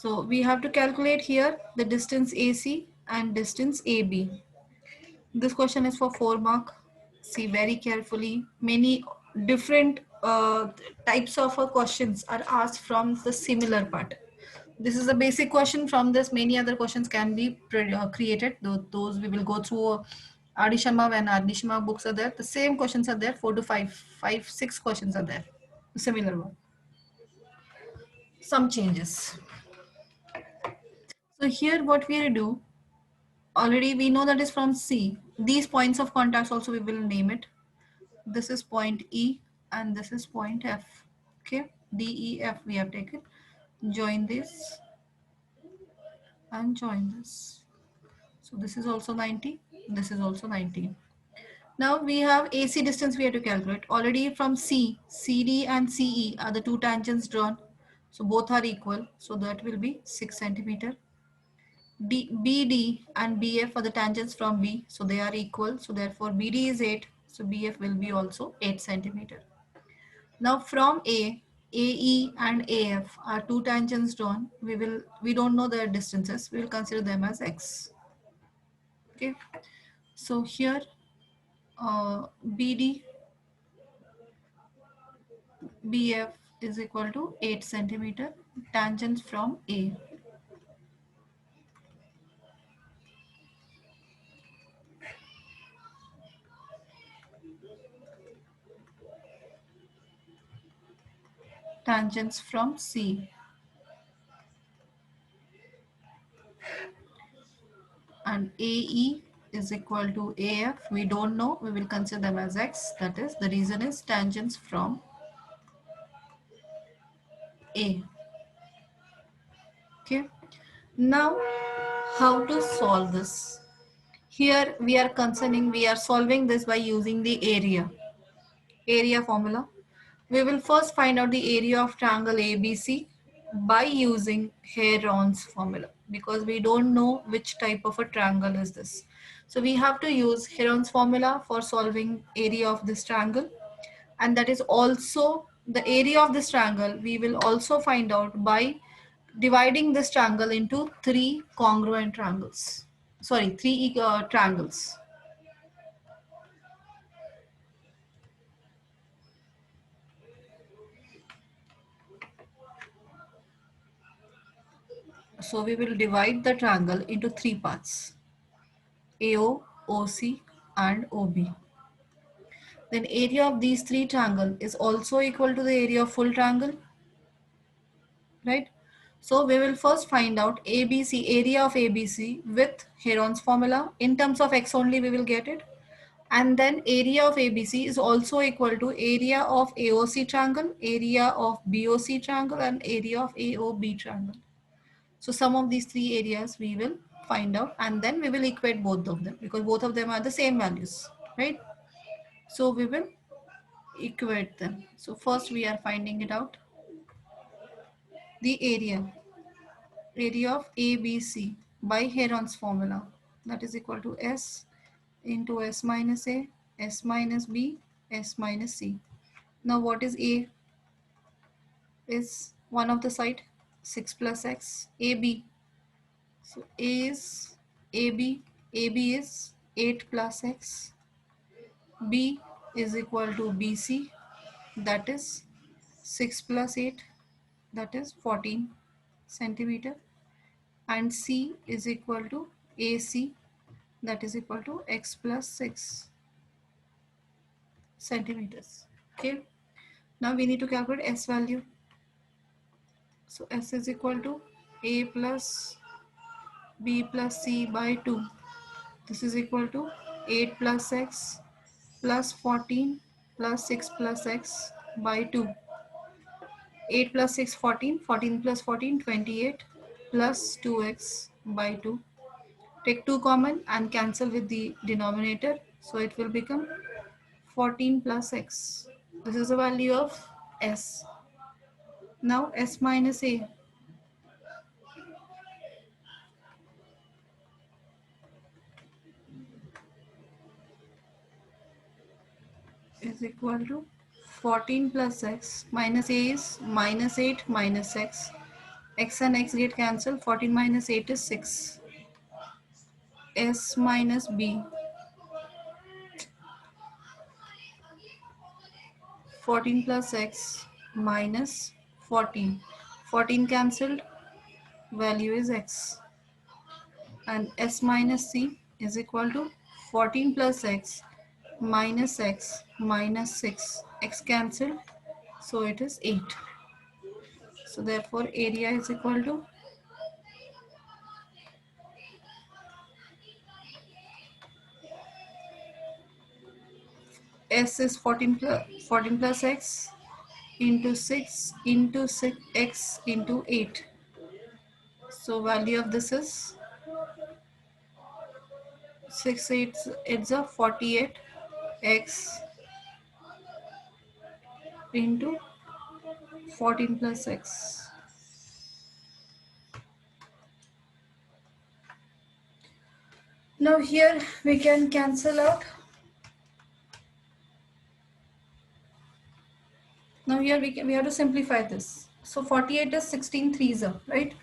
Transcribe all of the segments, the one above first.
So we have to calculate here the distance AC and distance AB. This question is for 4 mark. See very carefully. Many different types of questions are asked from the similar part. This is a basic question. From this, many other questions can be created. Those we will go through. RD Sharma, when RD Sharma books are there, the same questions are there. 4 to 5, 6 questions are there. Similar one. Some changes. So here, what we do, already we know that is from C. These points of contacts also we will name it. This is point E and this is point F. Okay, D, E, F we have taken. Join this and join this. So this is also 90. This is also 90. Now we have AC distance we have to calculate. Already from C, CD and CE are the two tangents drawn. So both are equal. So that will be 6 centimeter. BD and BF are the tangents from B. So they are equal. So therefore BD is 8. So BF will be also 8 centimeter. Now from A, AE and AF are two tangents drawn. We don't know their distances. We will consider them as X. Okay. So here BD BF is equal to 8 centimeter, tangents from A. Tangents from C. And AE is equal to AF. We don't know. We will consider them as X. That is, the reason is tangents from A. Okay. Now, how to solve this? Here we are solving this by using the area formula. We will first find out the area of triangle ABC by using Heron's formula, because we don't know which type of a triangle is this. So we have to use Heron's formula for solving area of this triangle, and that is also the area of this triangle we will also find out by dividing this triangle into three congruent triangles. Sorry, three triangles. So we will divide the triangle into three parts: AO, OC and OB. Then area of these three triangles is also equal to the area of full triangle, right? So we will first find out ABC, area of ABC with Heron's formula. In terms of X only we will get it. And then area of ABC is also equal to area of AOC triangle, area of BOC triangle and area of AOB triangle. So some of these three areas we will find out, and then we will equate both of them because both of them are the same values, right? So we will equate them. So first we are finding it out. The area of ABC by Heron's formula, that is equal to S into S minus A, S minus B, S minus C. Now what is A? Is one of the side, 6 plus X. AB, so A is AB, AB is 8 plus X. B is equal to BC, that is 6 plus 8, that is 14 centimeter. And C is equal to AC, that is equal to X plus 6 centimeters. Okay. Now we need to calculate S value. So S is equal to A plus B plus C by 2. This is equal to 8 plus X plus 14 plus 6 plus X by 2. 8 plus 6, 14. 14 plus 14, 28 plus 2X by 2. Take 2 common and cancel with the denominator. So it will become 14 plus X. This is the value of S. Now S minus A. Is equal to 14 plus X minus A is minus 8 minus X X and X get cancelled. 14 minus 8 is 6. S minus B. 14 plus X minus 14. 14 cancelled. Value is X. And S minus C is equal to 14 plus X minus 6. X cancelled. So it is 8. So therefore area is equal to S is 14 plus X into 6 into 6 X into 8. So value of this is 6 8 it's a 48 X into 14 plus X. Now here we can cancel out. Now here we have to simplify this. So 48 is 16 threes are, right?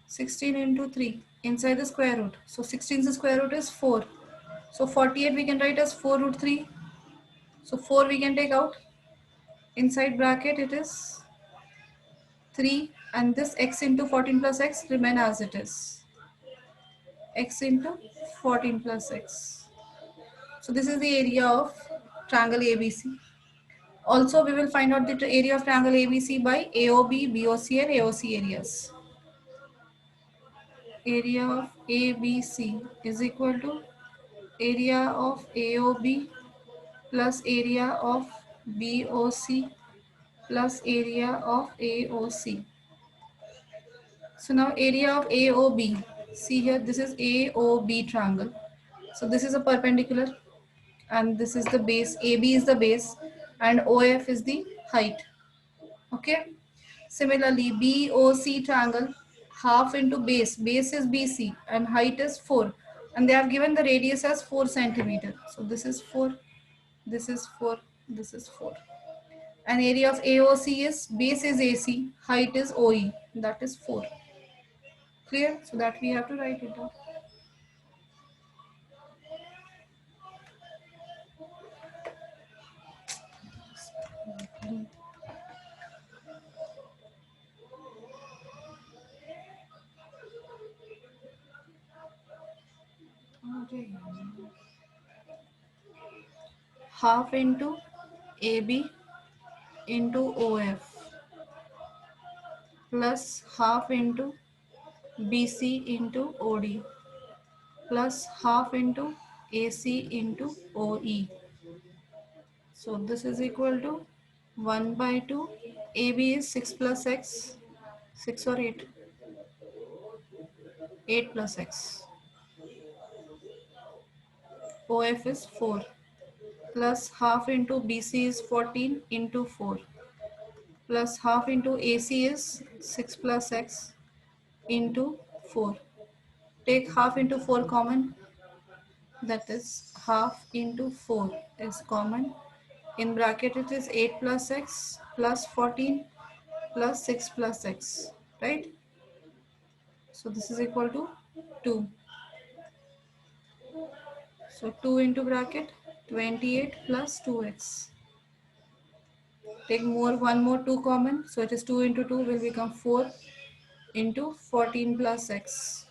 16 into 3 inside the square root. So 16's square root is 4. So 48 we can write as 4 root 3. So 4 we can take out. Inside bracket it is 3 and this x into 14 plus x remain as it is. X into 14 plus x. So this is the area of triangle ABC. Also we will find out the area of triangle ABC by AOB, BOC and AOC areas. Area of ABC is equal to area of AOB plus area of BOC plus area of AOC. So now area of AOB, see here this is AOB triangle. So this is a perpendicular and this is the base, AB is the base and OF is the height. Okay. Similarly BOC triangle, half into base is BC and height is 4 and they have given the radius as 4 centimeter. So this is 4, this is 4, this is 4. And area of AOC is base is AC, height is OE, that is 4. Clear? So that we have to write it down. Half into AB into OF plus half into BC into OD plus half into AC into OE. So this is equal to 1 by 2. AB is 6 plus X, 6 or 8, 8 plus X. OF is 4 plus half into BC is 14 into 4 plus half into AC is 6 plus X into 4. Take half into 4 common, that is half into 4 is common. In bracket it is 8 plus X plus 14 plus 6 plus X, right? So this is equal to 2. So 2 into bracket 28 plus 2x. Take one more 2 common. So it is 2 into 2 will become 4 into 14 plus x.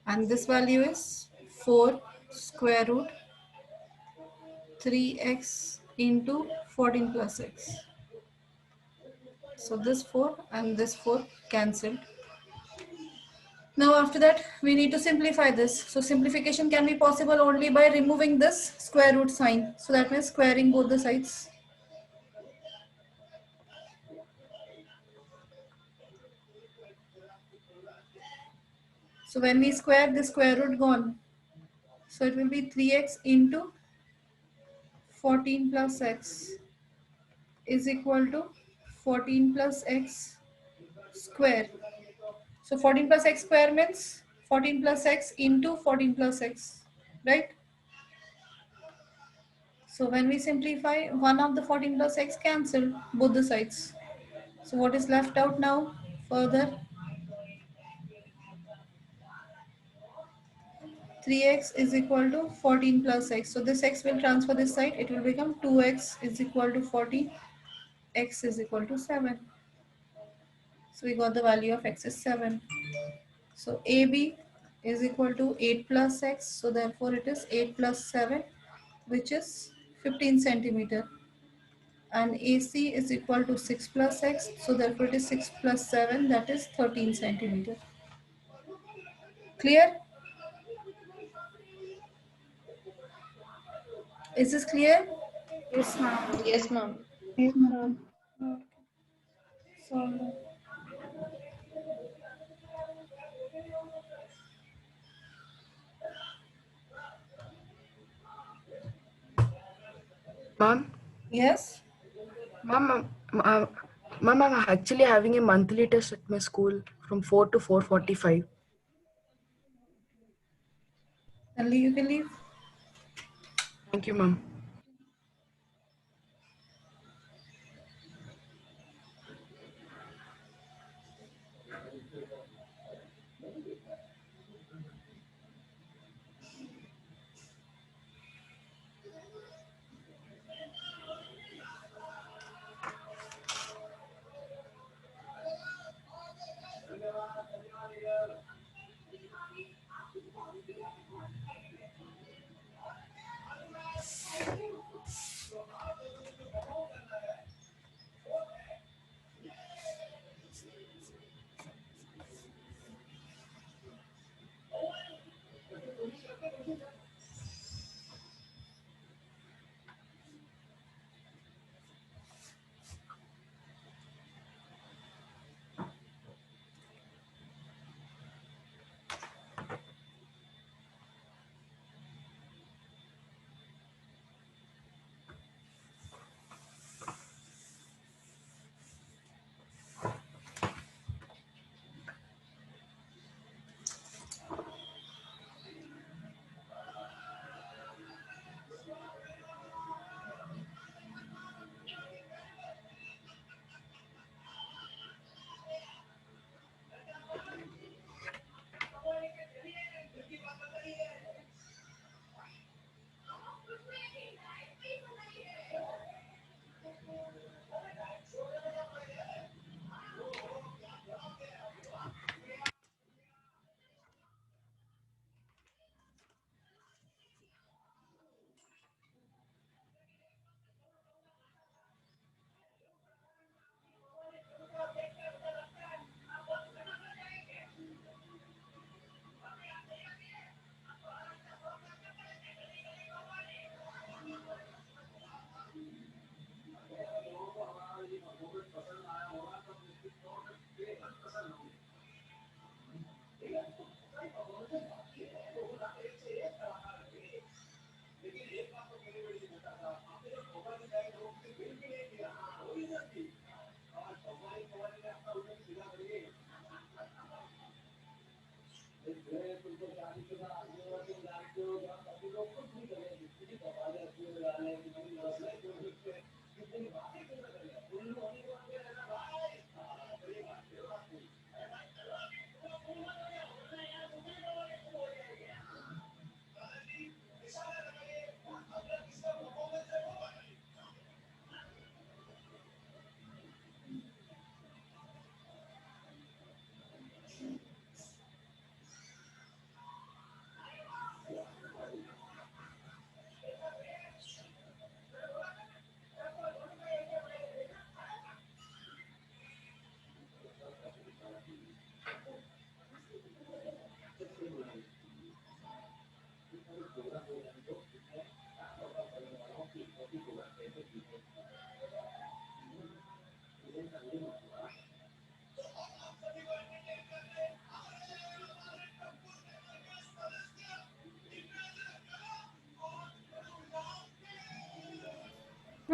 And this value is 4 square root 3x into 14 plus x. So this 4 and this 4 cancelled. Now after that we need to simplify this. So simplification can be possible only by removing this square root sign. So that means squaring both the sides. So when we square, the square root gone. So it will be 3x into 14 plus x is equal to 14 plus x square. So 14 plus x square means 14 plus x into 14 plus x, right? So when we simplify, one of the 14 plus x cancel both the sides. So what is left out now? Further, 3x is equal to 14 plus x. So this x will transfer this side. It will become 2x is equal to 14. X is equal to 7. So we got the value of x is 7. So AB is equal to 8 plus x. So therefore it is 8 plus 7, which is 15 centimeter. And AC is equal to 6 plus x. So therefore it is 6 plus 7, that is 13 centimeter. Clear? Is this clear? Yes, ma'am. Yes, ma'am. Yes, ma'am. Okay. So Ma'am, yes. ma'am, uh, ma'am, I'm actually having a monthly test at my school from 4 to 4:45. Only you can leave. Thank you, ma'am.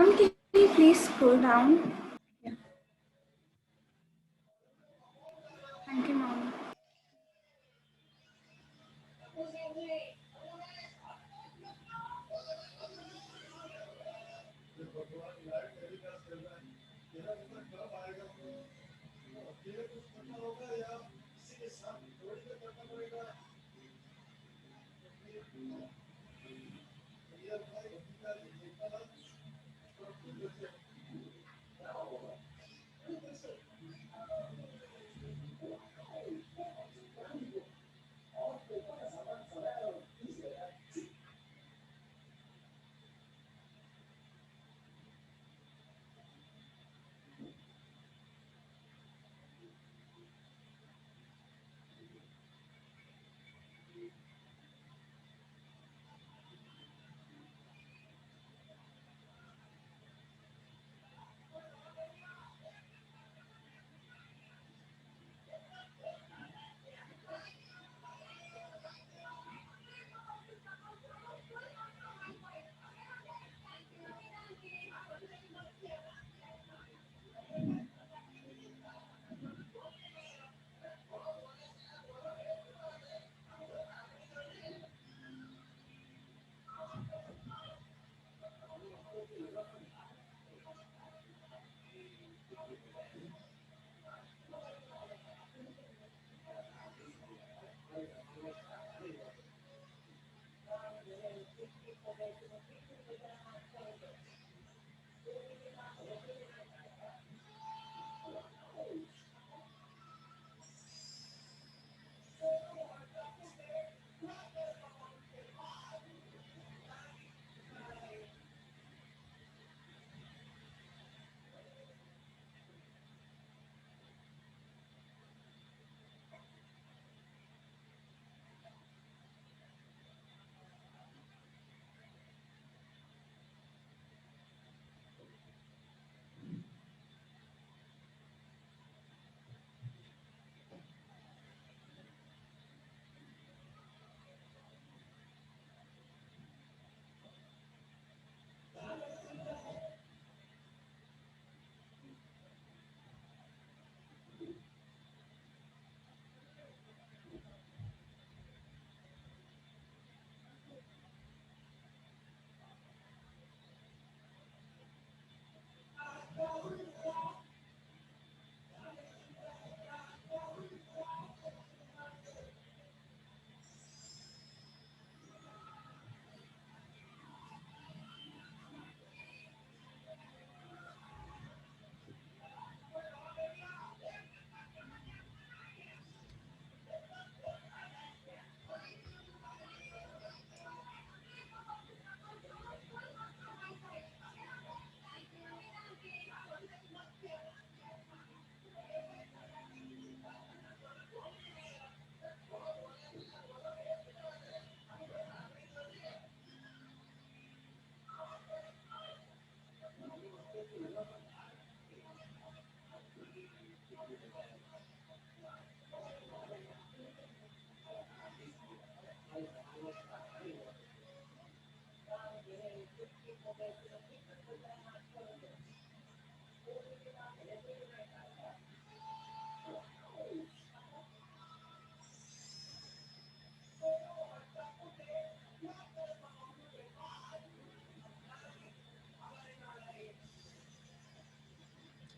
Ma'am, can you please scroll down? Yeah. Thank you, ma'am.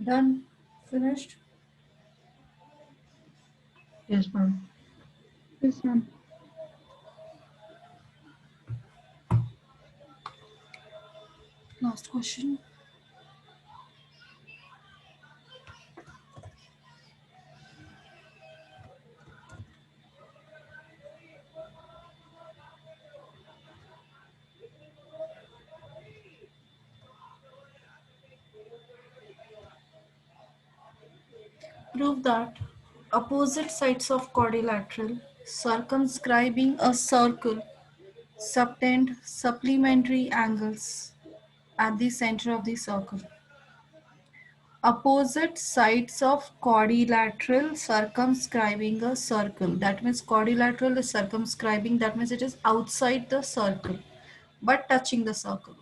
Done. Finished. Yes, ma'am. Yes, ma'am. Last question. Prove that opposite sides of quadrilateral circumscribing a circle subtend supplementary angles at the center of the circle. Opposite sides of quadrilateral circumscribing a circle. That means quadrilateral is circumscribing, that means it is outside the circle but touching the circle.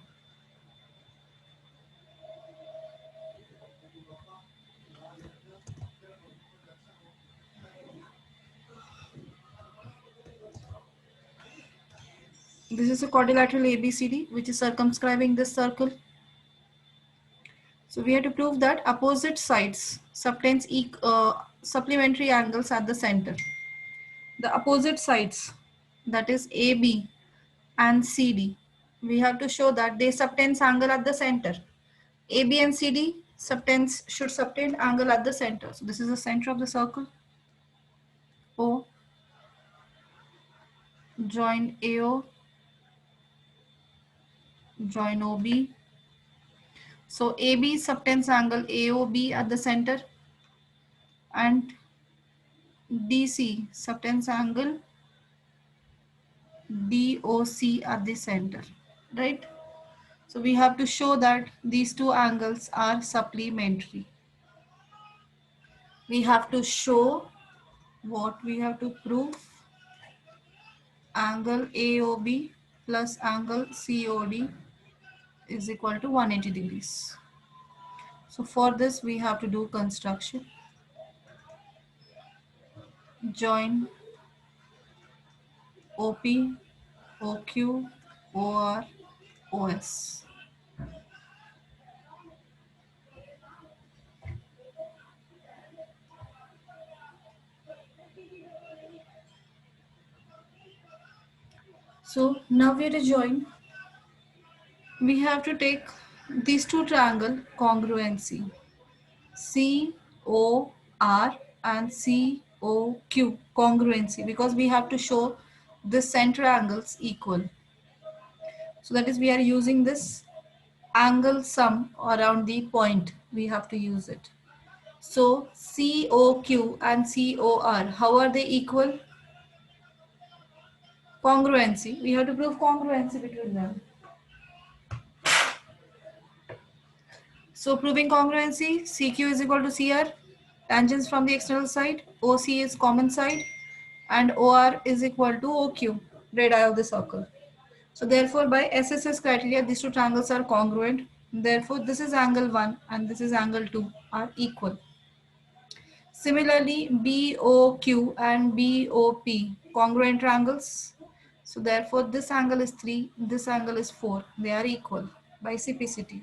This is a quadrilateral ABCD which is circumscribing this circle. So So we have to prove that opposite sides subtends supplementary angles at the center. The opposite sides, that is AB and CD, we have to show that they subtends angle at the center. AB and CD should subtend angle at the center. So this is the center of the circle. O join AO, join OB. So AB subtends angle AOB at the center, and DC subtends angle DOC at the center, right? So we have to show that these two angles are supplementary. We have to show what we have to prove: angle AOB plus angle COD is equal to 180 degrees. So for this we have to do construction. Join OP, OQ, OR, OS. So now we have to join. We have to take these two triangle congruency, COR and COQ congruency, because we have to show the center angles equal. So that is, we are using this angle sum around the point. We have to use it. So COQ and COR, how are they equal? Congruency. We have to prove congruency between them. So proving congruency, CQ is equal to CR, tangents from the external side, OC is common side, and OR is equal to OQ, radii of the circle. So therefore by SSS criteria, these two triangles are congruent. Therefore this is angle 1 and this is angle 2 are equal. Similarly, BOQ and BOP congruent triangles. So therefore this angle is 3, this angle is 4. They are equal by CPCT.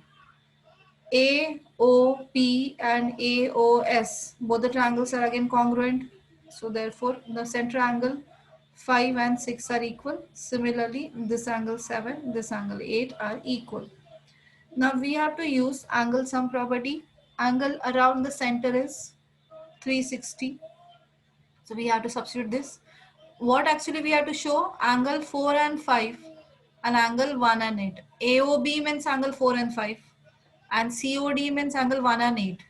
AOP and AOS, both the triangles are again congruent. So therefore the center angle 5 and 6 are equal. Similarly, this angle 7, this angle 8 are equal. Now we have to use angle sum property. Angle around the center is 360. So we have to substitute this. What actually we have to show? Angle 4 and 5 and angle 1 and 8. AOB means angle 4 and 5 and COD means angle 1 and 8.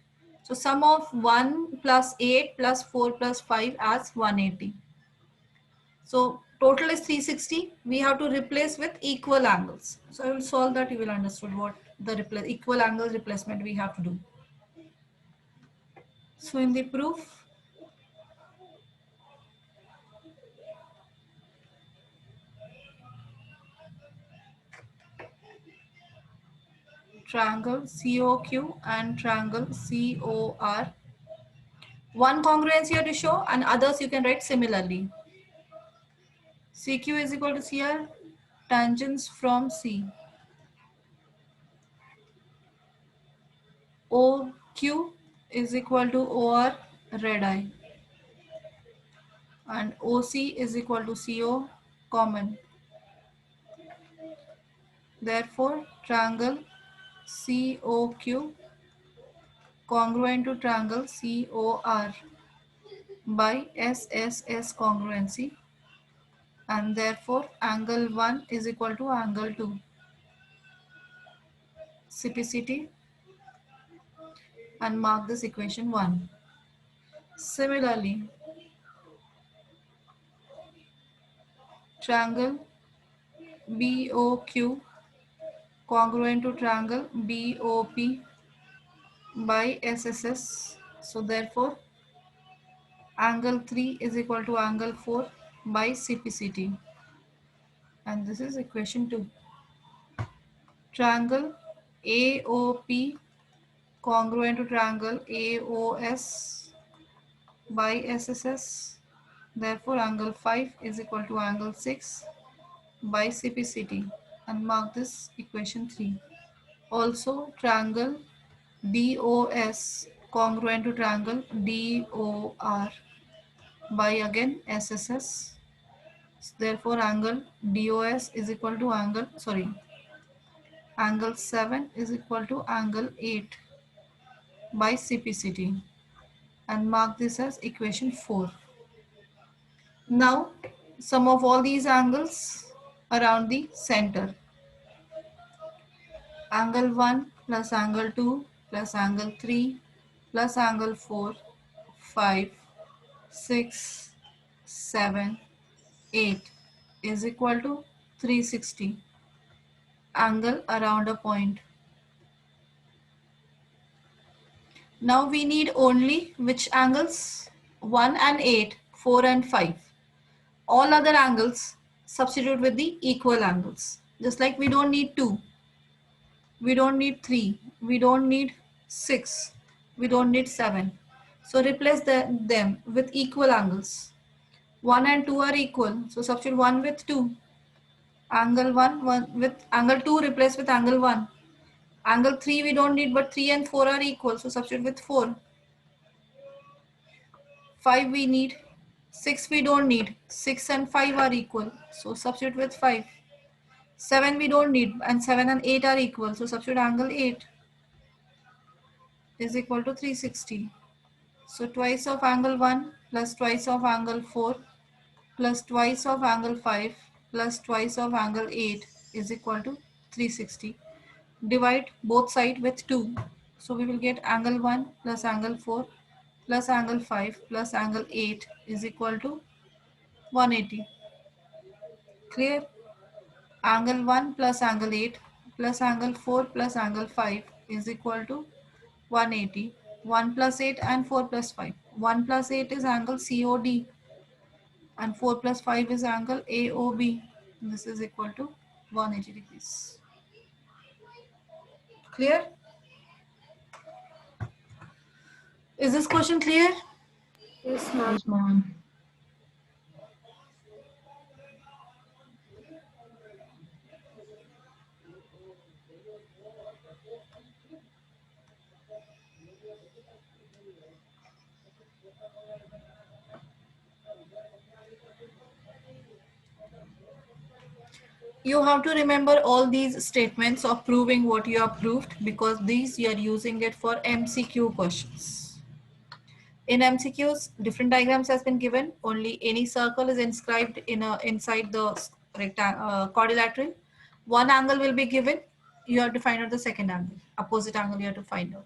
So sum of 1 plus 8 plus 4 plus 5 as 180. So total is 360. We have to replace with equal angles. So I will solve that. You will understand what the equal angles replacement we have to do. So in the proof, triangle COQ and triangle COR. One congruency you have to show and others you can write similarly. CQ is equal to CR, tangents from C. OQ is equal to OR, radii. And OC is equal to CO, common. Therefore, triangle COQ congruent to triangle COR by SSS congruency, and therefore angle 1 is equal to angle 2. CPCT and mark this equation 1. Similarly, triangle BOQ congruent to triangle BOP by SSS. So therefore angle 3 is equal to angle 4 by CPCT, and this is equation 2. Triangle AOP congruent to triangle AOS by SSS. Therefore angle 5 is equal to angle 6 by CPCT, and mark this equation 3. Also triangle DOS congruent to triangle DOR by again SSS. Therefore, angle DOS is equal to angle 7 is equal to angle 8 by CPCT, and mark this as equation 4. Now, sum of all these angles around the center. Angle 1 plus angle 2 plus angle 3 plus angle 4, 5, 6, 7, 8 is equal to 360 angle around a point. Now we need only which angles? 1 and 8, 4 and 5. All other angles substitute with the equal angles. Just like we don't need 2, we don't need 3, we don't need 6, we don't need 7. So replace them with equal angles. 1 and 2 are equal, so substitute 1 with 2. Angle 1 with angle 2 replace with angle 1. Angle 3 we don't need, but 3 and 4 are equal, so substitute with 4. 5 we need, 6 we don't need, 6 and 5 are equal, so substitute with 5. 7 we don't need, and 7 and 8 are equal, so substitute angle 8 is equal to 360. So twice of angle 1 plus twice of angle 4 plus twice of angle 5 plus twice of angle 8 is equal to 360. Divide both sides with 2. So we will get angle 1 plus angle 4 plus angle 5 plus angle 8 is equal to 180. Clear? Angle 1 plus angle 8 plus angle 4 plus angle 5 is equal to 180. 1 plus 8 and 4 plus 5. 1 plus 8 is angle COD and 4 plus 5 is angle AOB. This is equal to 180 degrees. Clear? Is this question clear? Yes, ma'am. Yes, ma'am. You have to remember all these statements of proving what you have proved, because these you are using it for MCQ questions. In MCQs, different diagrams has been given. Only any circle is inscribed inside the quadrilateral. One angle will be given. You have to find out the second angle. Opposite angle you have to find out.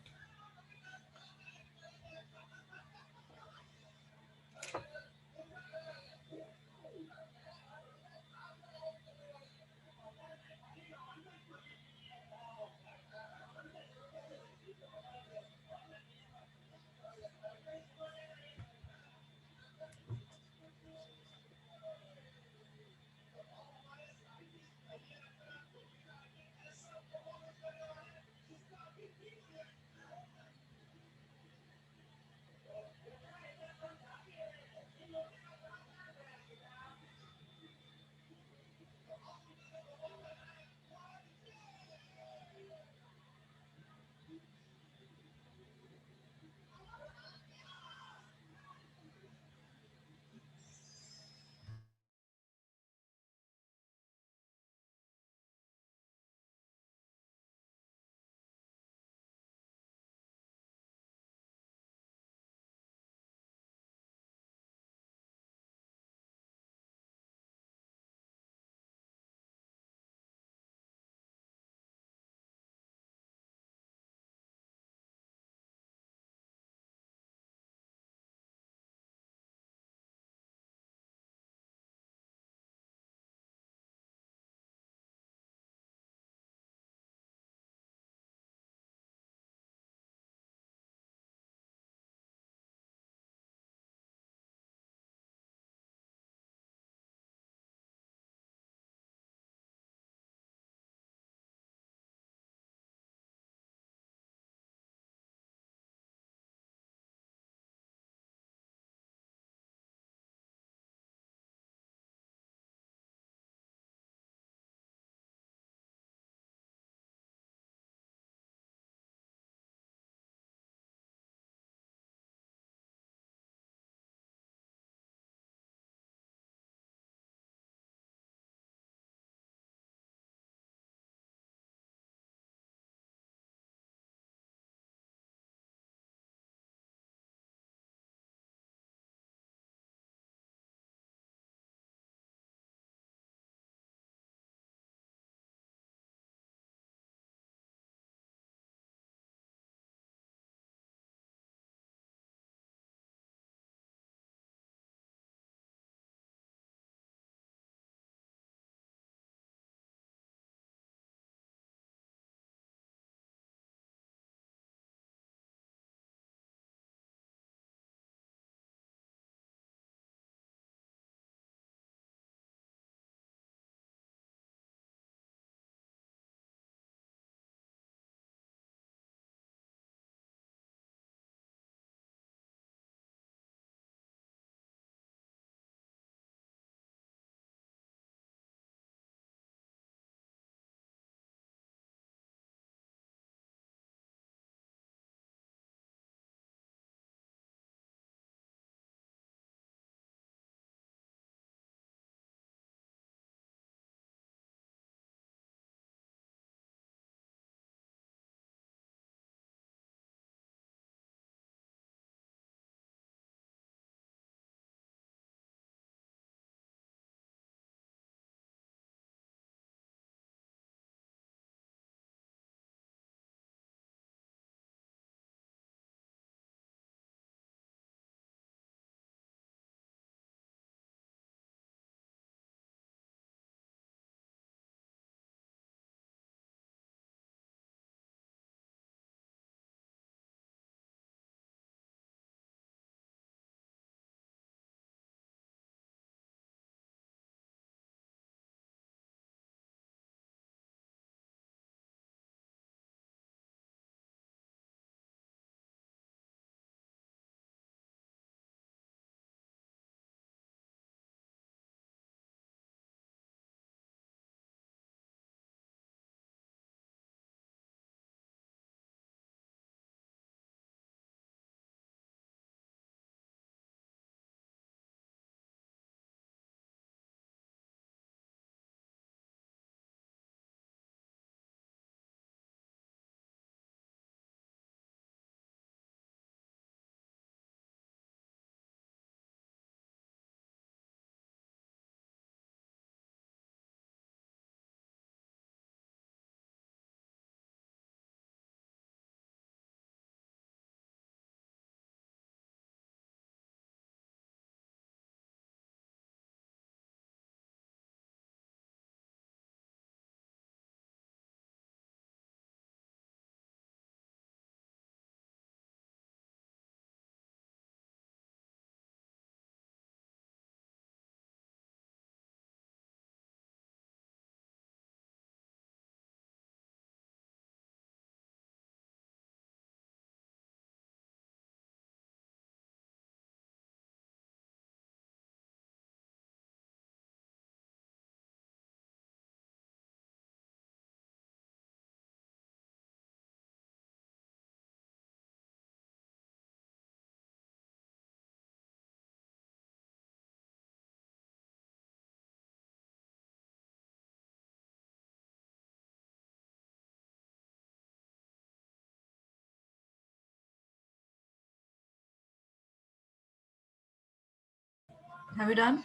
Have you done?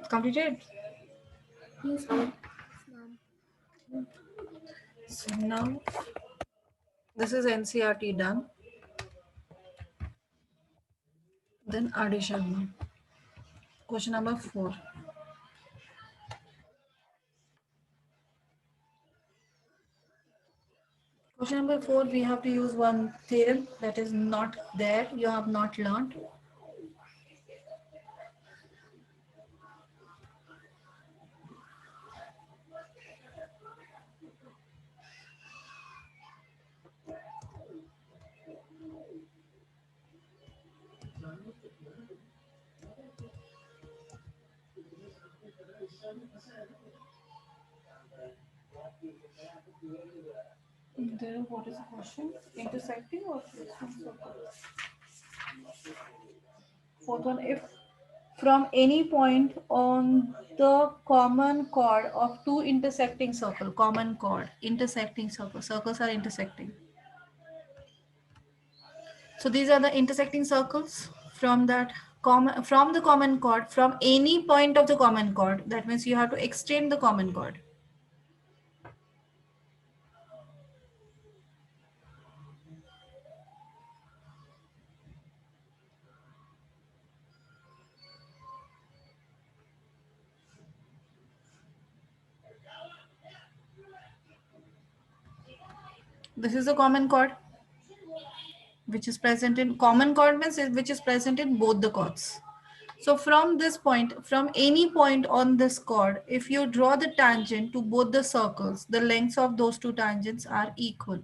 Completed? Yes, ma'am. So now this is NCRT done. Then addition. Question number 4. Question number 4, we have to use one theorem that is not there, you have not learned. There, what is the question? Intersecting or circle? Fourth one, if from any point on the common chord of two intersecting circle, common chord, intersecting circle, circles are intersecting. So these are the intersecting circles from that from the common chord, from any point of the common chord. That means you have to extend the common chord. This is the common chord, which is present in common chord means which is present in both the chords. So from this point, from any point on this chord, if you draw the tangent to both the circles, the lengths of those two tangents are equal.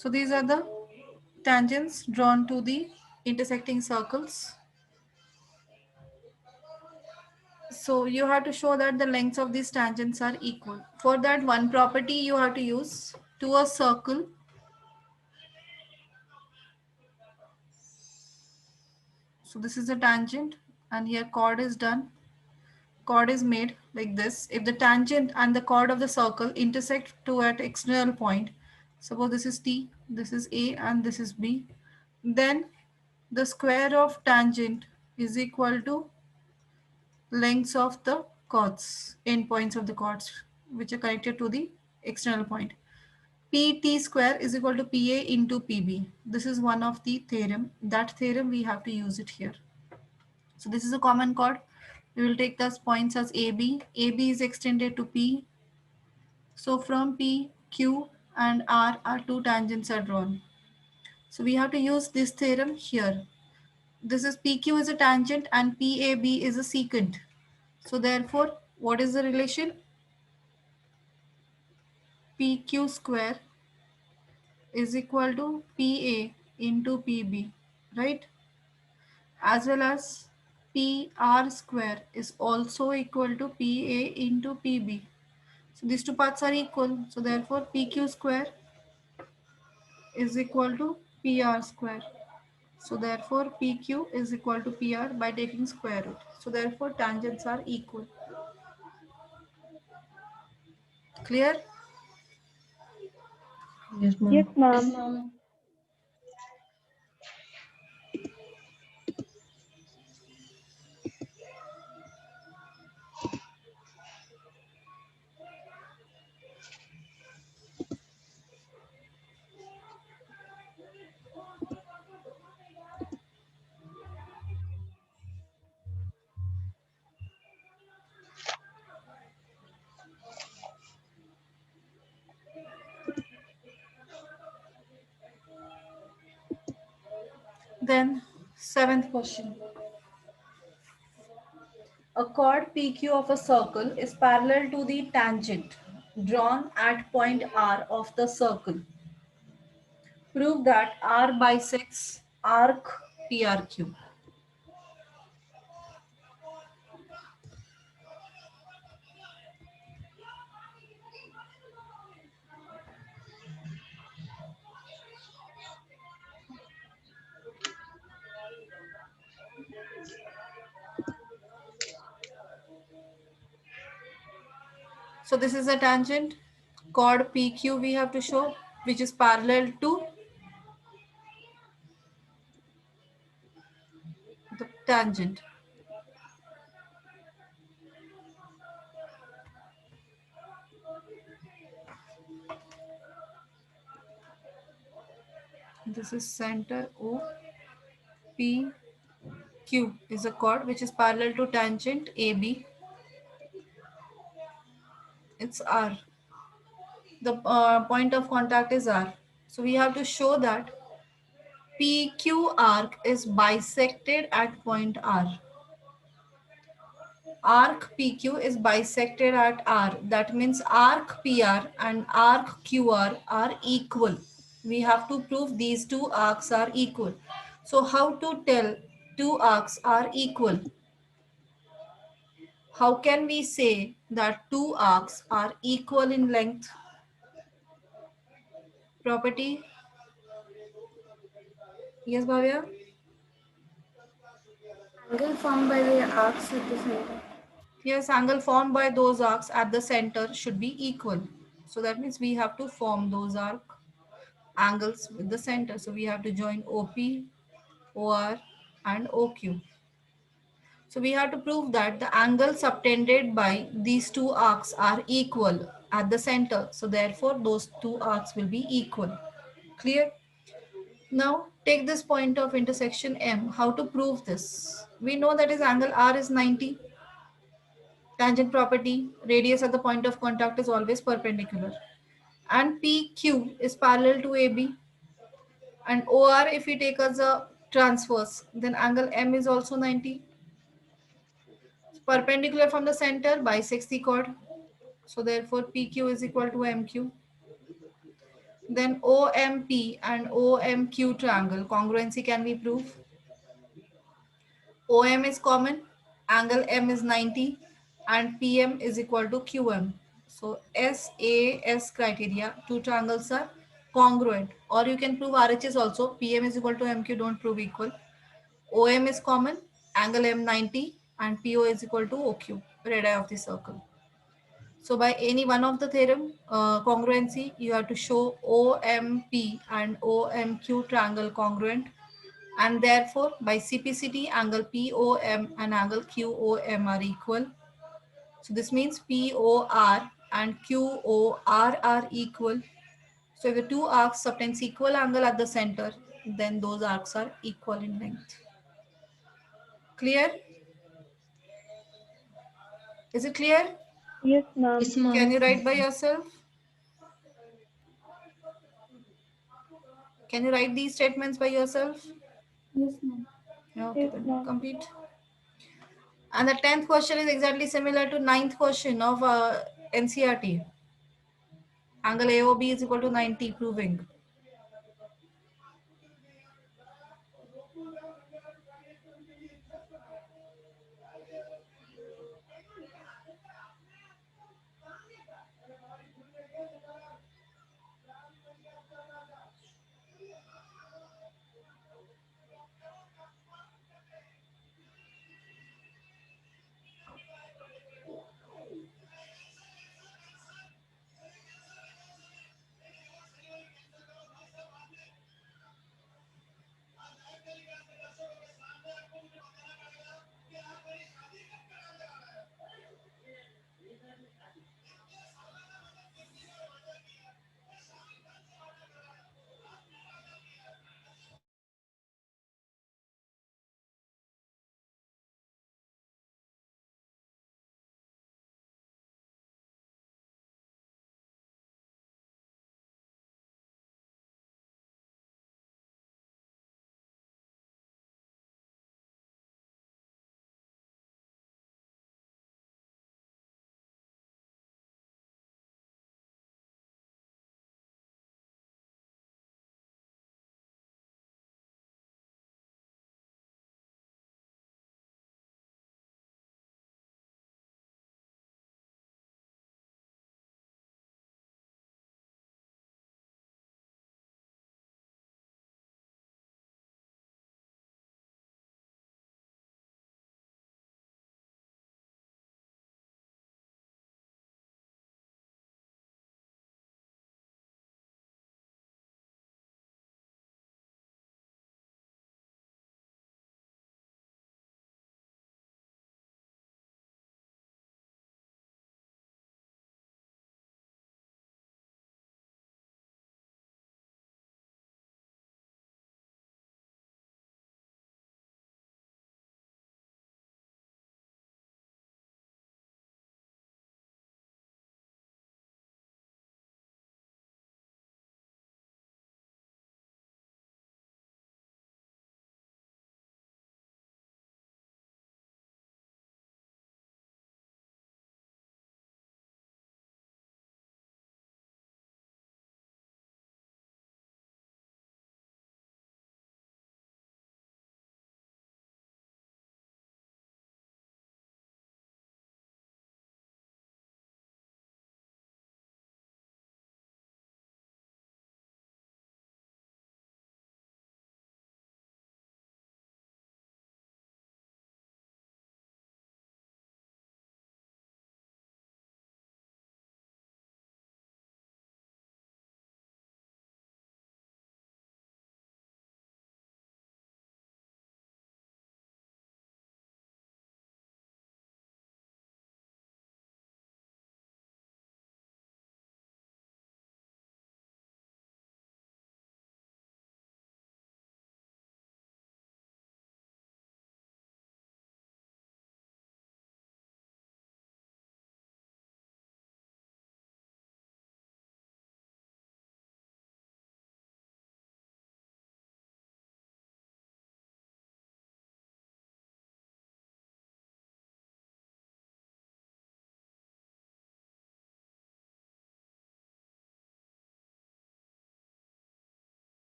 So these are the tangents drawn to the intersecting circles. So you have to show that the lengths of these tangents are equal. For that, one property you have to use. To a circle, so this is a tangent and here chord is done. Chord is made like this. If the tangent and the chord of the circle intersect to at external point, suppose this is T, this is A and this is B, then the square of tangent is equal to lengths of the chords, endpoints of the chords which are connected to the external point. PT square is equal to PA into PB. This is one of the theorem. That theorem we have to use it here. So this is a common chord. We will take those points as AB. AB is extended to P. So from P, Q and R are two tangents are drawn. So we have to use this theorem here. This is PQ is a tangent and PAB is a secant. So therefore, what is the relation? PQ square is equal to PA into PB, right? As well as PR square is also equal to PA into PB. So these two parts are equal. So therefore PQ square is equal to PR square. So therefore PQ is equal to PR by taking square root. So therefore tangents are equal. Clear? Yes, Yes, ma'am. ma'am. Then seventh question. A chord PQ of a circle is parallel to the tangent drawn at point R of the circle. Prove that R bisects arc PRQ. So this is a tangent. Chord PQ we have to show, which is parallel to the tangent. This is center O. PQ is a chord which is parallel to tangent AB. It's R. The point of contact is R. So we have to show that PQ arc is bisected at point R. Arc PQ is bisected at R. That means arc PR and arc QR are equal. We have to prove these two arcs are equal. So how to tell two arcs are equal? How can we say that two arcs are equal in length? Property? Yes, Bhavya? Angle formed by the arcs at the center. Yes, angle formed by those arcs at the center should be equal. So that means we have to form those arc angles with the center. So we have to join OP, OR and OQ. So we have to prove that the angles subtended by these two arcs are equal at the center. So therefore those two arcs will be equal. Clear? Now take this point of intersection M. How to prove this? We know that is angle R is 90. Tangent property, radius at the point of contact is always perpendicular. And PQ is parallel to AB. And OR, if we take as a transverse, then angle M is also 90. Perpendicular from the center bisects the chord. So therefore PQ is equal to MQ. Then OMP and OMQ triangle congruency can we prove? OM is common, angle M is 90 and PM is equal to QM. So SAS criteria, two triangles are congruent, or you can prove RHS also. PM is equal to MQ, don't prove equal. OM is common, angle M 90 and PO is equal to OQ, radii of the circle. So by any one of the theorem congruency, you have to show OMP and OMQ triangle congruent, and therefore by CPCT angle POM and angle QOM are equal. So this means POR and QOR are equal. So if the two arcs subtend equal angle at the center, then those arcs are equal in length. Clear? Is it clear? Yes, ma'am. Yes, ma'am. Can you write by yourself? Can you write these statements by yourself? Yes, ma'am. Okay, Yes, then ma'am. complete. And the 10th question is exactly similar to 9th question of NCRT. Angle AOB is equal to 90, proving.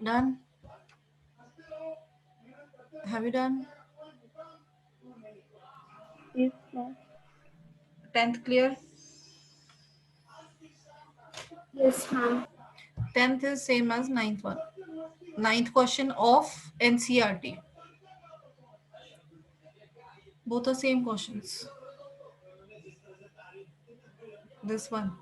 Done? Have you done? Yes, ma'am. 10th clear? Yes, ma'am. 10th is same as 9th one. 9th question of NCRT. Both are same questions. This one.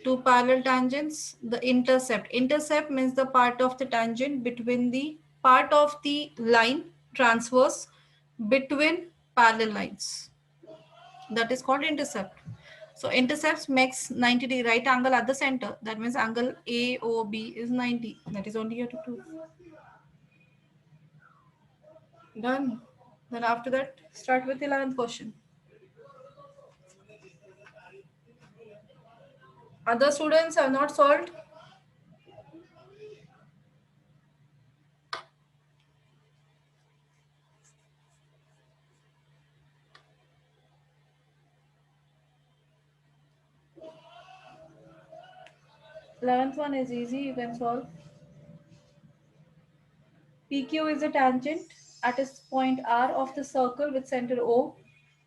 Two parallel tangents, the intercept. Intercept means the part of the tangent between the part of the line transverse between parallel lines. That is called intercept. So intercepts makes 90-degree right angle at the center. That means angle AOB is 90. That is only here to prove. Done. Then after that, start with 11th question. Other students have not solved. 11th one is easy, you can solve. PQ is a tangent at a point R of the circle with center O.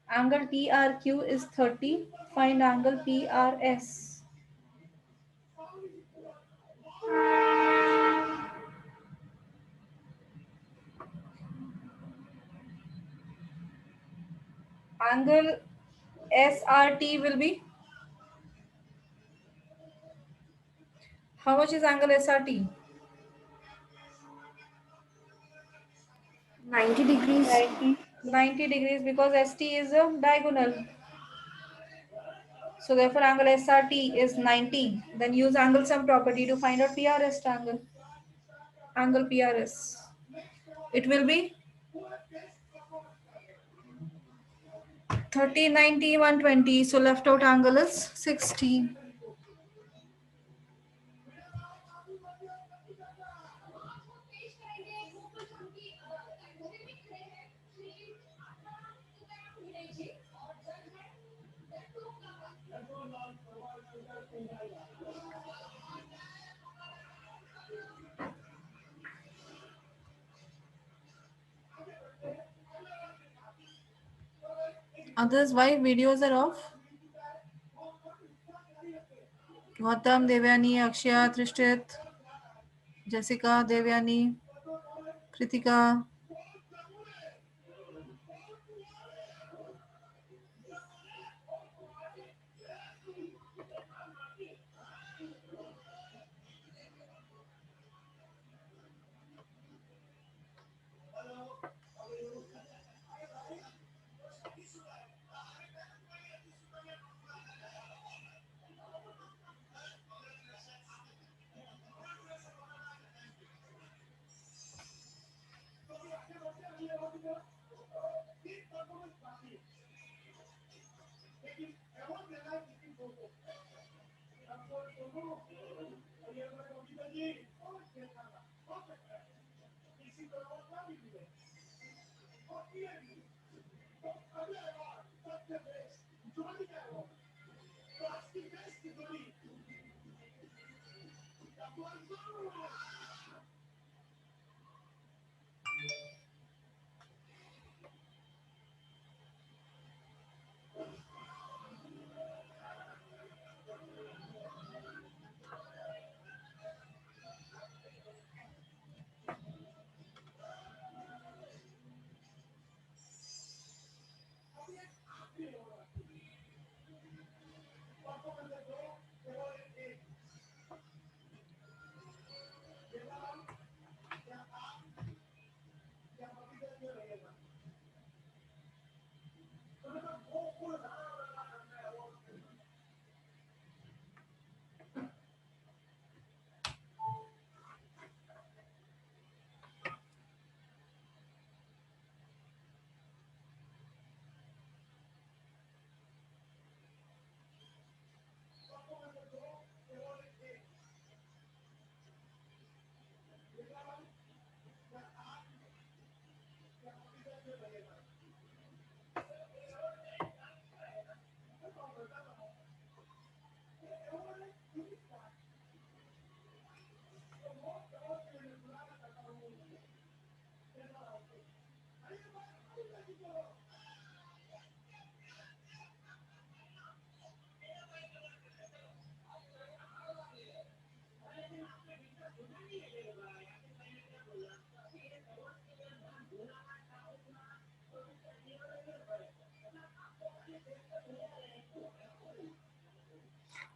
Angle TRQ is 30. Find angle PRS. Angle SRT will be, how much is angle SRT? 90 degrees. 90 degrees, because ST is a diagonal. So therefore angle SRT is 90. Then use angle sum property to find out PRS triangle. Angle PRS. It will be 30, 90, 120. So left out angle is 60. Others, why videos are off? Gautam, Devyani, Akshya, Trishtit, Jessica, Devyani, Kritika.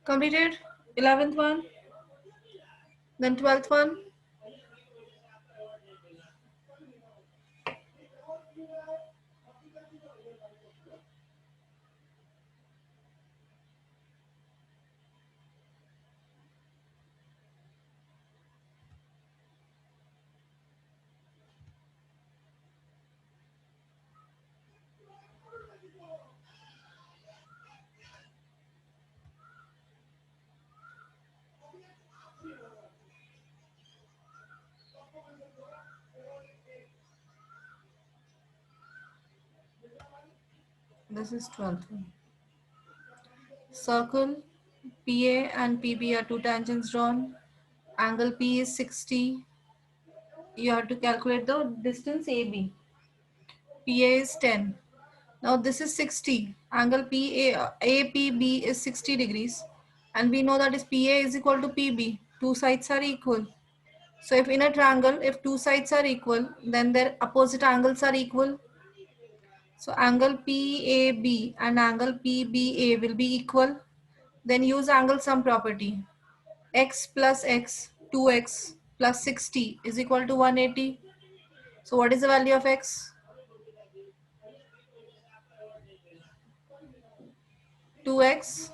Completed? 11th one? Then 12th one? This is 12th one. Circle PA and PB are two tangents drawn. Angle P is 60. You have to calculate the distance AB. PA is 10. Now this is 60. Angle APB is 60 degrees. And we know that is PA is equal to PB. Two sides are equal. So if in a triangle, if two sides are equal, then their opposite angles are equal. So angle PAB and angle PBA will be equal. Then use angle sum property. X plus X, 2x plus 60 is equal to 180. So what is the value of X? 2x,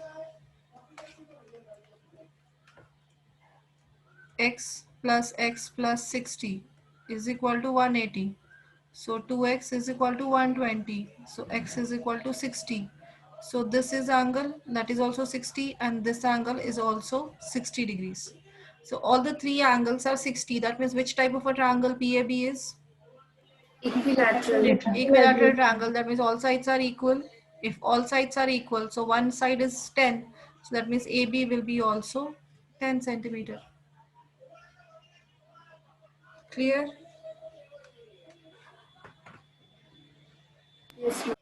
X plus 60 is equal to 180. So 2x is equal to 120. So X is equal to 60. So this is angle that is also 60 and this angle is also 60 degrees. So all the three angles are 60. That means which type of a triangle PAB is? Equilateral. Equilateral triangle. That means all sides are equal. If all sides are equal, so one side is 10. So that means AB will be also 10 centimeter. Clear? Yes, ma'am.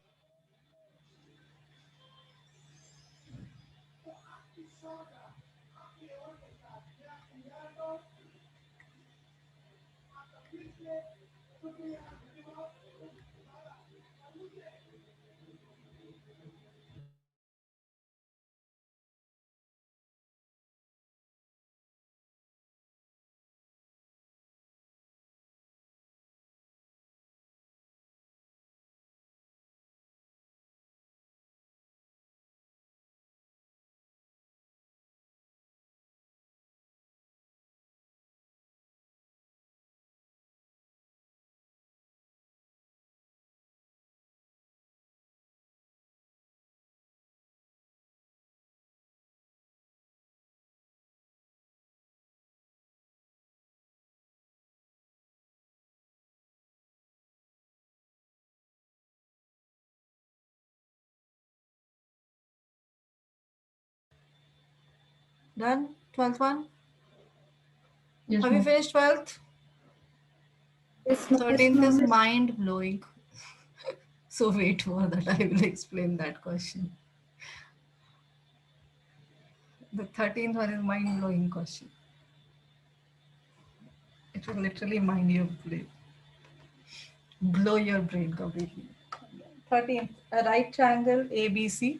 Done? 12th one? Yes, Have you ma'am. finished 12th? Yes, ma'am. 13th is mind blowing. So wait for that. I will explain that question. The 13th one is mind blowing question. It will literally mind your brain. Blow your brain completely. 13th, a right triangle ABC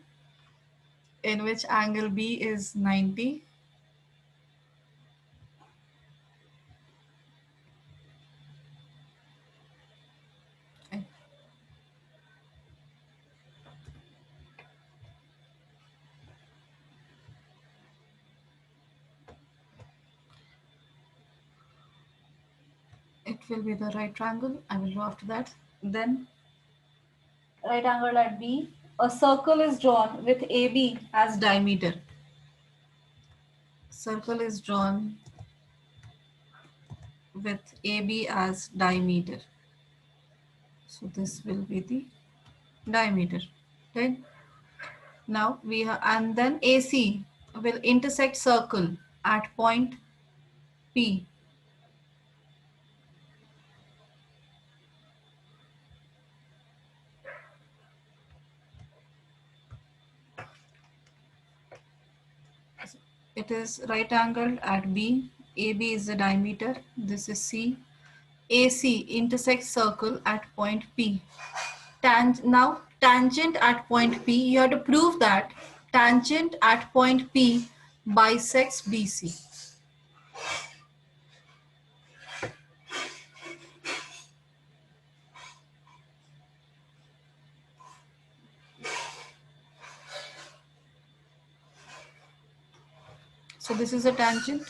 in which angle B is 90. It will be the right triangle. I will draw after that. Then right angle at B. A circle is drawn with AB as diameter. Circle is drawn with AB as diameter. So this will be the diameter. Right? Now we have, and then AC will intersect circle at point P. It is right angled at B. AB is the diameter. This is C. AC intersects circle at point P. Now tangent at point P, you have to prove that tangent at point P bisects BC. So this is a tangent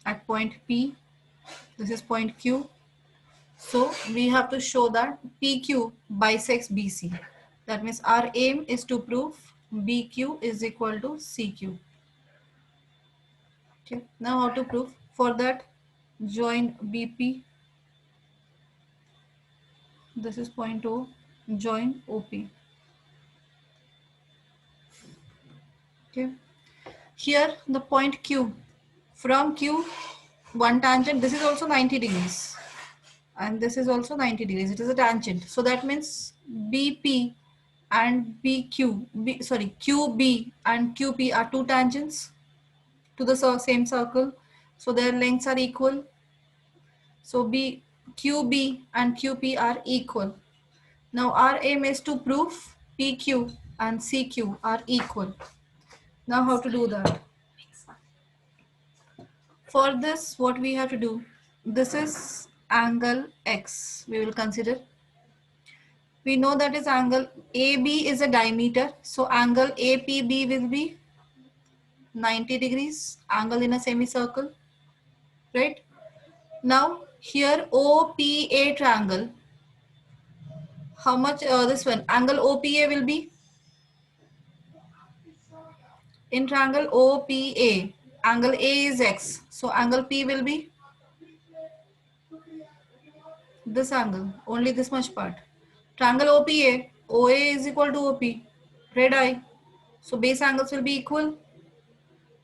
at point P. This is point Q. So we have to show that PQ bisects BC. That means our aim is to prove BQ is equal to CQ. Okay. Now how to prove? For that, join BP. This is point O. Join OP. Okay. Here the point Q. From Q, one tangent. This is also 90 degrees. And this is also 90 degrees. It is a tangent. So that means BP and QB and QP are two tangents to the same circle. So their lengths are equal. So QB and QP are equal. Now our aim is to prove PQ and CQ are equal. Now how to do that? For this, what we have to do, this is angle X we will consider. We know that is angle AB is a diameter. So angle APB will be 90 degrees, angle in a semicircle, right? Now here OPA triangle, how much this one, angle OPA will be? In triangle OPA, angle A is X. So angle P will be this angle, only this much part. Triangle OPA, OA is equal to OP, red eye. So base angles will be equal.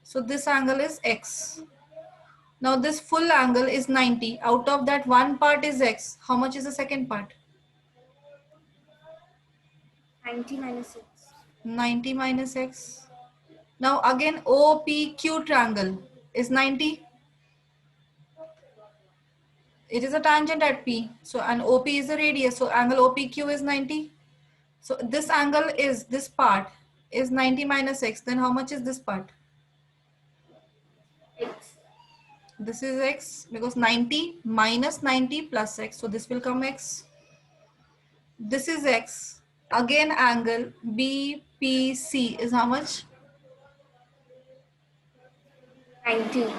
So this angle is X. Now this full angle is 90. Out of that one part is X. How much is the second part? 90 minus 6. 90 minus X. Now again OPQ triangle is 90. It is a tangent at P. So and OP is the radius. So angle OPQ is 90. So this angle is, this part is 90 minus X. Then how much is this part? X. This is X because 90 minus 90 plus X. So this will come X. This is X. Again angle BPC is how much? 90.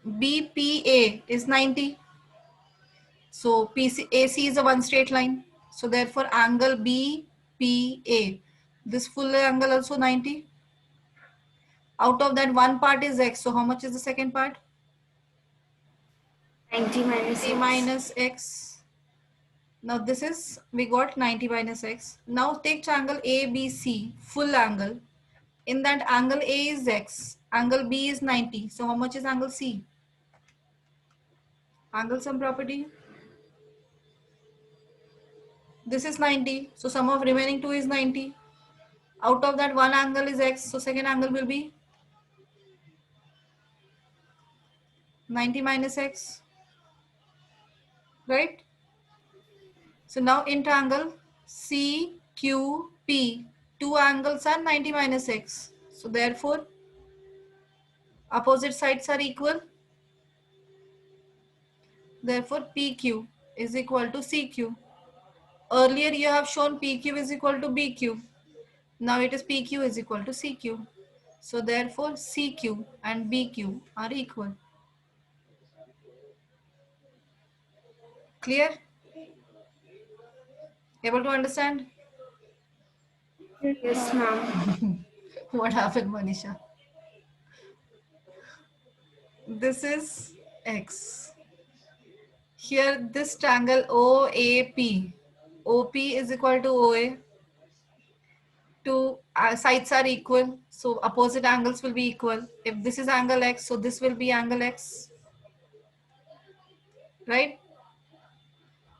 BPA is 90. So AC is a one straight line. So therefore angle BPA, this full angle also 90. Out of that one part is X. So how much is the second part? 90 minus 90 6. minus X. Now this is, we got 90 minus X. Now take triangle ABC, full angle. In that angle A is X, angle B is 90. So how much is angle C? Angle sum property. This is 90. So sum of remaining two is 90. Out of that one angle is X. So second angle will be 90 minus X. Right? So now in triangle CQP, two angles are 90 minus X. So therefore opposite sides are equal. Therefore PQ is equal to CQ. Earlier you have shown PQ is equal to BQ. Now it is PQ is equal to CQ. So therefore CQ and BQ are equal. Clear? Able to understand? Yes, ma'am. What happened, Manisha? This is X. Here this triangle OAP. OP is equal to OA. Two sides are equal. So opposite angles will be equal. If this is angle X, so this will be angle X. Right?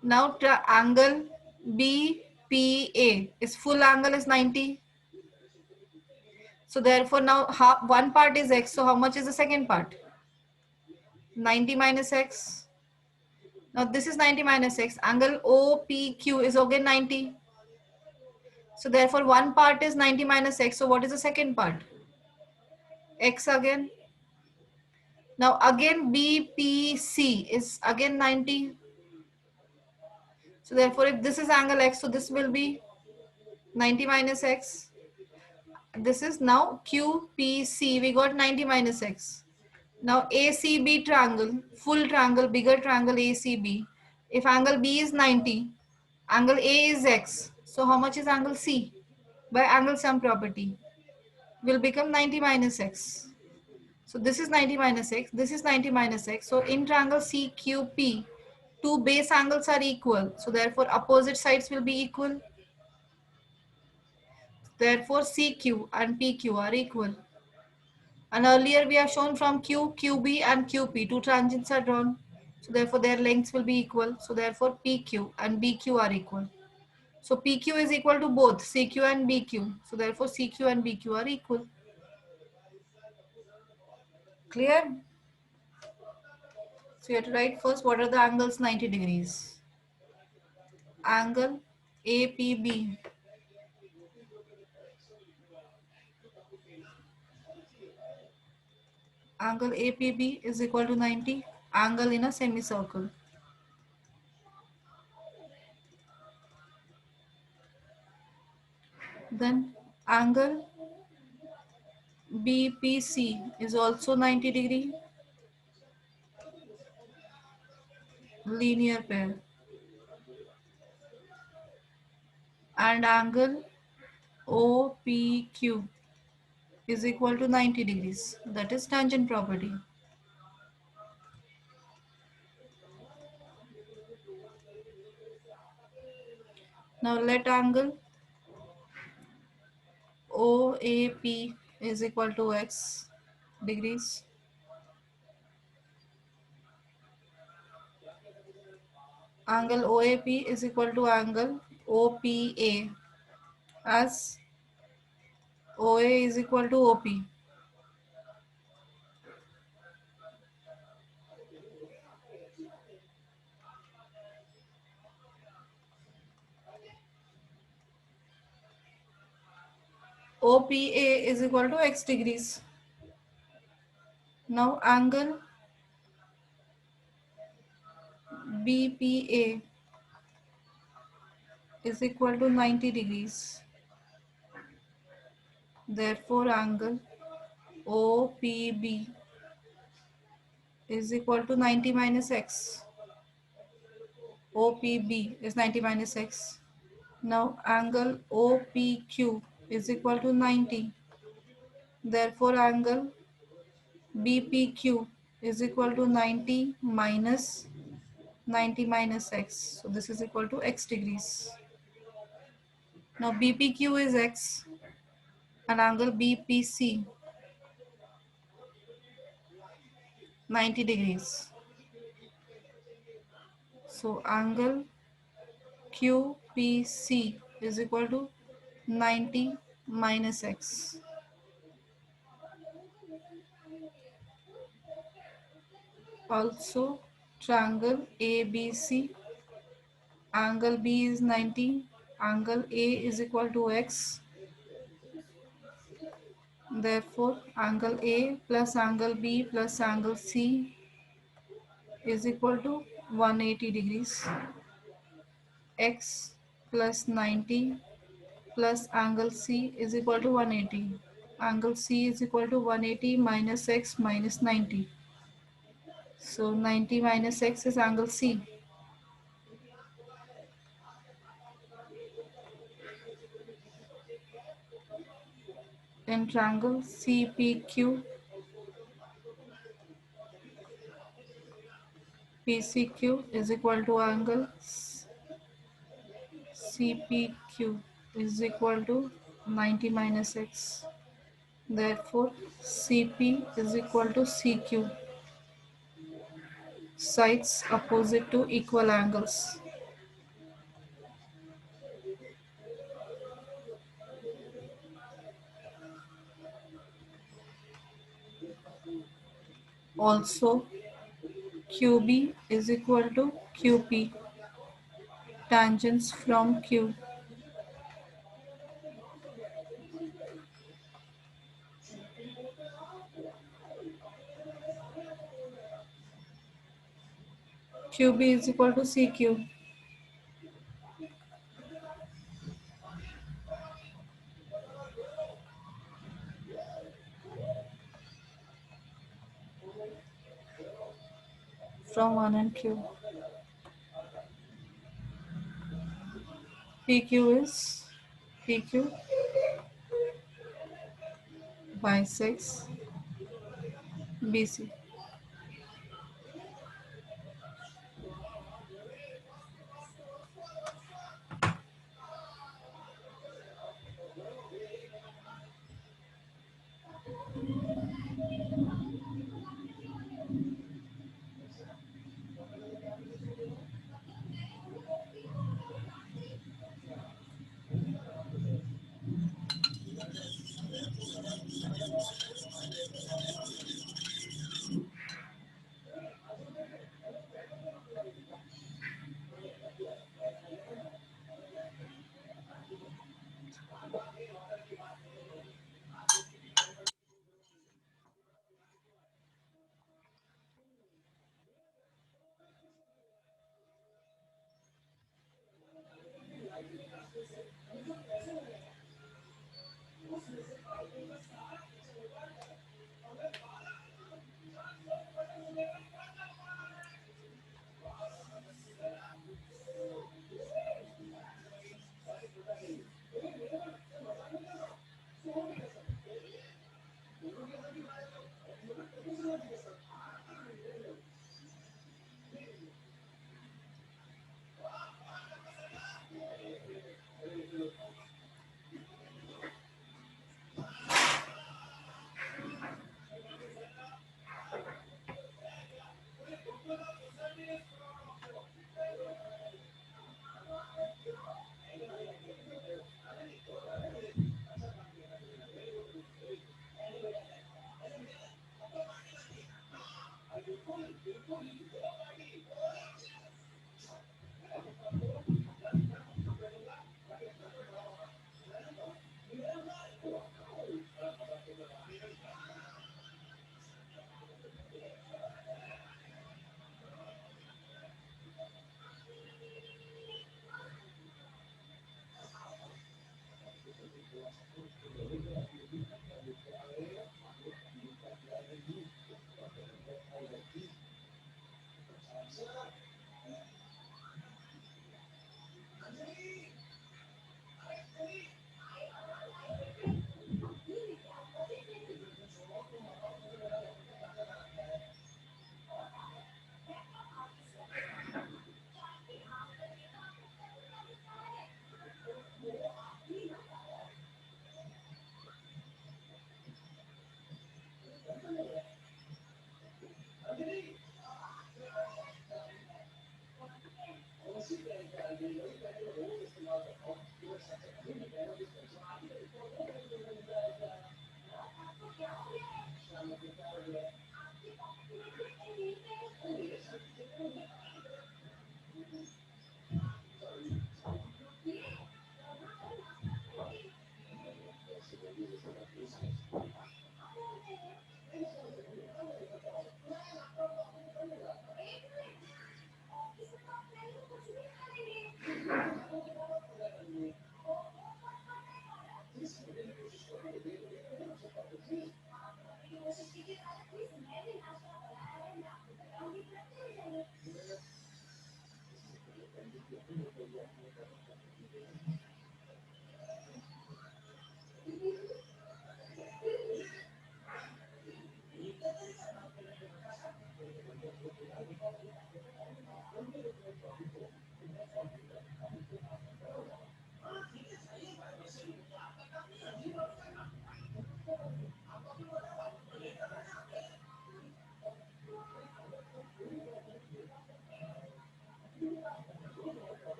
Now angle BPA is full angle is 90. So therefore now one part is X. So how much is the second part? 90 minus X. Now this is 90 minus X. Angle OPQ is again 90. So therefore one part is 90 minus X. So what is the second part? X again. Now again BPC is again 90. So therefore if this is angle X, so this will be 90 minus X. This is now QPC. We got 90 minus X. Now ACB triangle, full triangle, bigger triangle ACB. If angle B is 90, angle A is X. So how much is angle C? By angle sum property will become 90 minus X. So this is 90 minus X, this is 90 minus X. So in triangle CQP, two base angles are equal. So therefore opposite sides will be equal. Therefore CQ and PQ are equal. And earlier we have shown from Q, QB and QP, two tangents are drawn. So therefore their lengths will be equal. So therefore PQ and BQ are equal. So PQ is equal to both CQ and BQ. So therefore CQ and BQ are equal. Clear? So you have to write first what are the angles 90 degrees. Angle APB angle APB is equal to 90, angle in a semicircle. Then angle BPC is also 90 degree, linear pair. And angle OPQ is equal to 90 degrees, that is tangent property. Now let angle OAP is equal to X degrees. Angle OAP is equal to angle OPA as OA is equal to OP. OPA is equal to X degrees. Now angle BPA is equal to 90 degrees. Therefore angle OPB is equal to 90 minus X. OPB is 90 minus X. Now angle OPQ is equal to 90. Therefore angle BPQ is equal to 90 minus 90 minus X. So this is equal to X degrees. Now BPQ is X and angle BPC 90 degrees. So angle QPC is equal to 90 minus X. Also triangle ABC, angle B is 90, angle A is equal to X. Therefore angle A plus angle B plus angle C is equal to 180 degrees. X plus 90 plus angle C is equal to 180. Angle C is equal to 180 minus X minus 90. So 90 minus X is angle C. In triangle CPQ, PCQ is equal to angle CPQ is equal to 90 minus X. Therefore, CP is equal to CQ. Sides opposite to equal angles. Also, QB is equal to QP. Tangents from Q. QB is equal to CQ. From 1 and Q. PQ is PQ by 6 BC.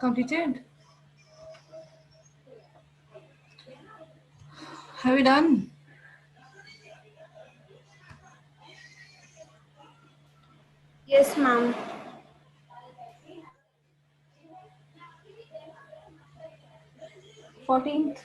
Completed? Have you done? Yes, ma'am. 14th.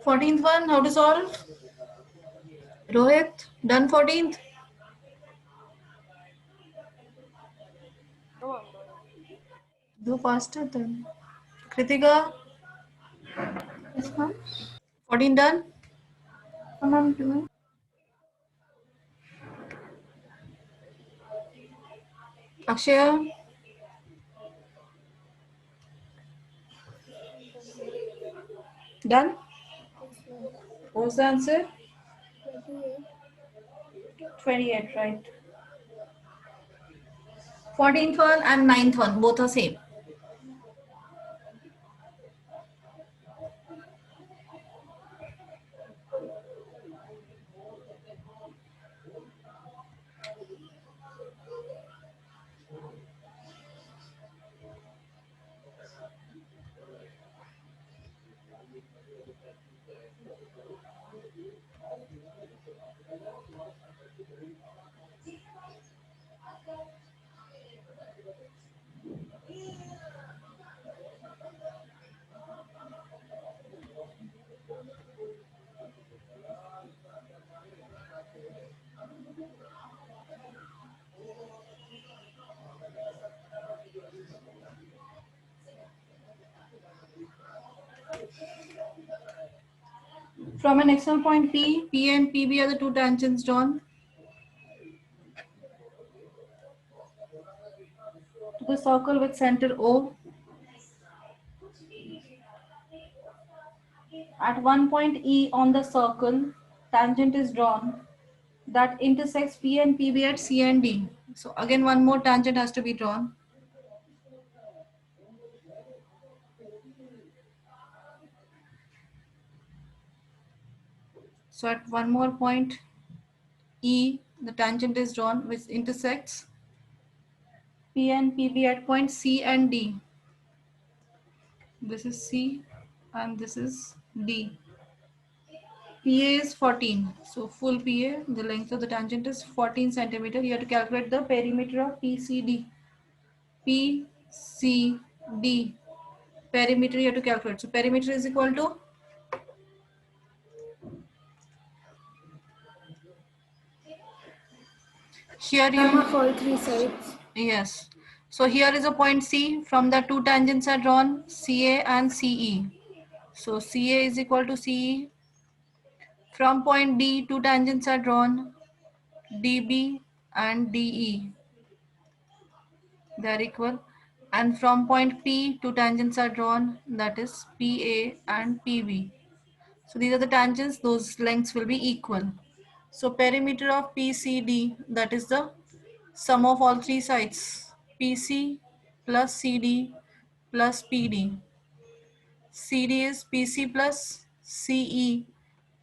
Fourteenth one, how to solve? Rohit, done 14th? Do faster then. Kritika, Yes, ma'am. 14 done? Ma'am, doing. Akshaya, done? What's the answer? 28, right? 14th one and 9th one, both are same. From an external point P, P and PB are the two tangents drawn to the circle with center O. At one point E on the circle, tangent is drawn that intersects P and PB at C and D. So again, one more tangent has to be drawn. So at one more point E, the tangent is drawn which intersects P and PB at point C and D. This is C and this is D. PA is 14. So full PA, the length of the tangent is 14 centimeter. You have to calculate the perimeter of PCD. PCD. Perimeter you have to calculate. So perimeter is equal to here Sum you of all three sides. yes. So here is a point C. From the two tangents are drawn CA and CE. So CA is equal to CE. From point D, two tangents are drawn, DB and DE. They are equal. And from point P, two tangents are drawn, that is PA and PB. So these are the tangents, those lengths will be equal. So perimeter of PCD, that is the sum of all three sides, PC plus CD plus PD. CD is PC plus CE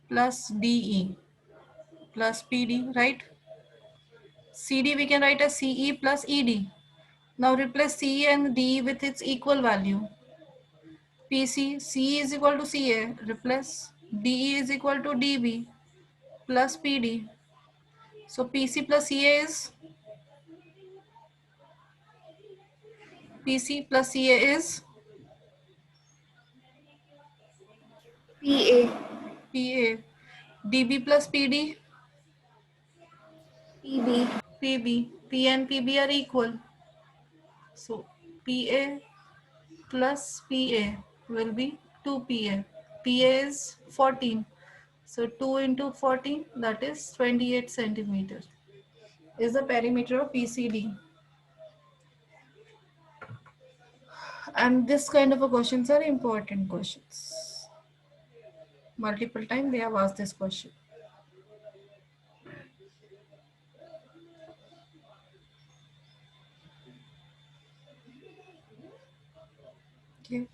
plus DE plus PD, right? CD we can write as CE plus ED. Now replace CE and DE with its equal value. PC, CE is equal to CA, replace DE is equal to DB plus PD. So PC plus CA is, PC plus CA is PA. PA. DB plus PD, PB. PB. P and PB are equal. So PA plus PA will be 2PA. PA is 14. So 2 into 14, that is 28 centimeters, is the perimeter of PCD. And this kind of a questions are important questions. Multiple times they have asked this question. Okay.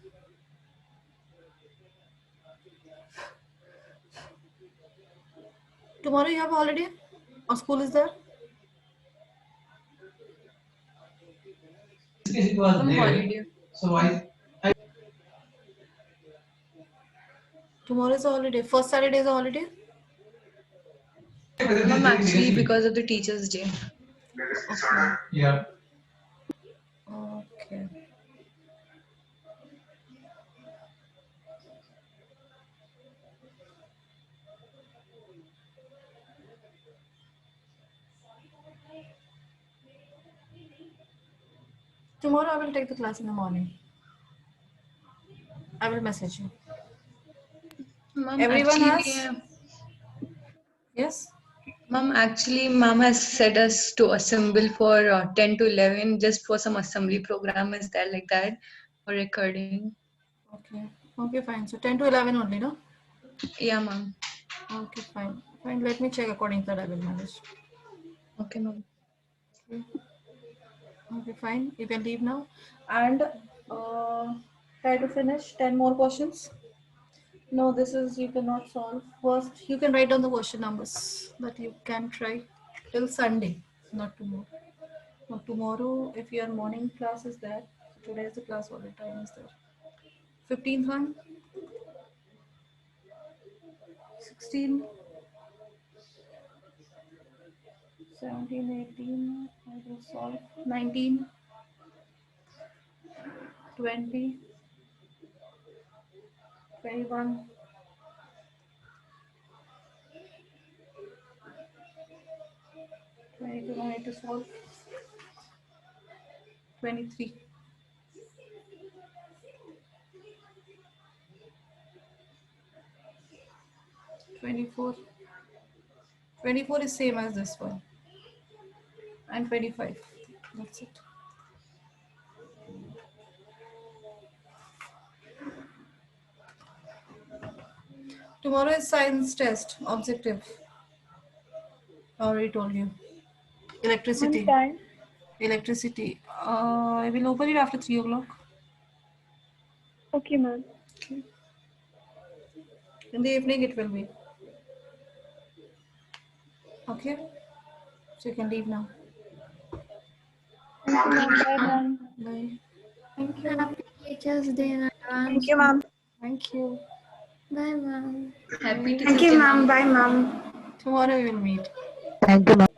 Tomorrow you have holiday or school is there? It was there. Holiday. So Tomorrow is a holiday. First Saturday is a holiday. Mom, actually because of the Teachers' Day. Okay. Yeah. Okay. Tomorrow I will take the class in the morning. I will message you. Mom, Everyone actually, has? Yes? Mom, actually, Mom has set us to assemble for 10 to 11 just for some assembly program. Is that like that? For recording? Okay. Okay, fine. So 10 to 11 only, no? Yeah, Mom. Okay, fine. Fine. Let me check according to that. I will manage. Okay, Mom. Okay. Okay, fine. You can leave now. And try to finish 10 more questions. No, this is you cannot solve. First, you can write down the question numbers that you can try till Sunday, not tomorrow. Now, tomorrow, if your morning class is there, today is the class, what the time is there? 15th one, 16, 17, 18, I will solve 19, 20, 21, 22, I need to solve 23. 24. 24 is same as this one. And 25. That's it. Tomorrow is science test, objective. I already told you. Electricity. One time. Electricity. I will open it after 3 o'clock. Okay, ma'am. Okay. In the evening it will be. Okay. So you can leave now. Bye, ma'am. Bye. Thank you. Happy Teachers' Day in advance. Thank you, ma'am. Thank you. Bye, ma'am. Happy to Thank you, ma'am. Bye, ma'am. Tomorrow we will meet. Thank you, ma'am.